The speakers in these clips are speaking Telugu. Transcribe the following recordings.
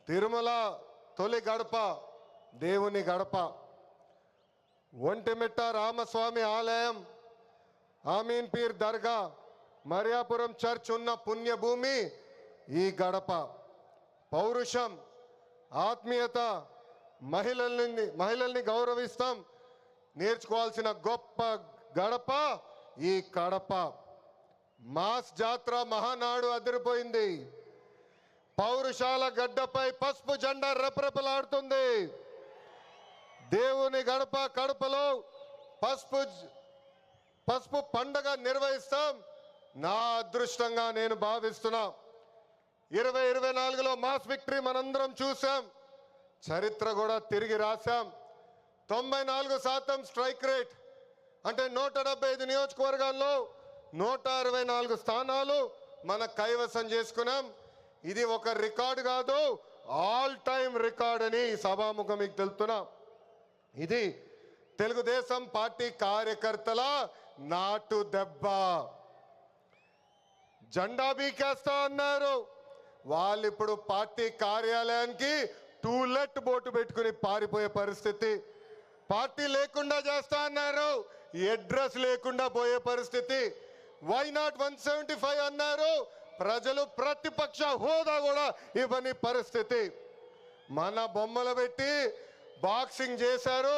తిరుమల తొలి గడప దేవుని గడప, ఒంటిమిట్ట రామస్వామి ఆలయం, ఆమీన్ పీర్ దర్గా, మరియాపురం చర్చ్ ఉన్న పుణ్యభూమి ఈ గడప. పౌరుషం, ఆత్మీయత, మహిళల్ని గౌరవిస్తాం నేర్చుకోవాల్సిన గొప్ప గడప ఈ కడప. మాస్ జాత్ర మహానాడు అదిరిపోయింది. పౌరుషాల గడ్డపై పసుపు జెండా రెపరెపలాడుతుంది. దేవుని గడప కడపలో పసుపు పండగ నిర్వహిస్తాం. నా అదృష్టంగా నేను భావిస్తున్నా. 2024లో మాస్ విక్టరీ మనందరం చూసాం, చరిత్ర కూడా తిరిగి రాశాం. 94% స్ట్రైక్ రేట్ అంటే 175 నియోజకవర్గాల్లో 164 స్థానాలు మన కైవసం చేసుకున్నాం. ఇది ఒక రికార్డు కాదు, ఆల్ టైమ్ రికార్డ్ అని సభాముఖం మీకు తెలుపుతున్నా. ఇది తెలుగుదేశం పార్టీ కార్యకర్తల నాటు దెబ్బ. జెండా బీకేస్తా అన్నారు, వాళ్ళు ఇప్పుడు పార్టీ కార్యాలయానికి టూలెట్ బోటు పెట్టుకుని పారిపోయే పరిస్థితి. పార్టీ లేకుండా చేస్తా అన్నారు, అడ్రస్ లేకుండా పోయే పరిస్థితి. వై నాట్ 175 అన్నారు, ప్రజలు ప్రతిపక్ష హోదా కూడా ఇవ్వని పరిస్థితి. మన బొమ్మలు పెట్టి బాక్సింగ్ చేశారు,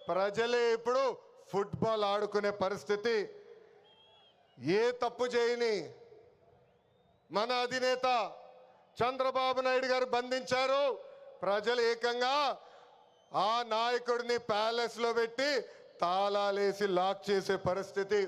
ప్రజలే ఇప్పుడు ఫుట్బాల్ ఆడుకునే పరిస్థితి. ఏ తప్పు చేయని మన అధినేత చంద్రబాబు నాయుడు గారు బంధించారు. ప్రజలు ఏకంగా ఆ నాయకుడిని ప్యాలెస్లో పెట్టి తాళాలేసి లాక్ చేసే పరిస్థితి.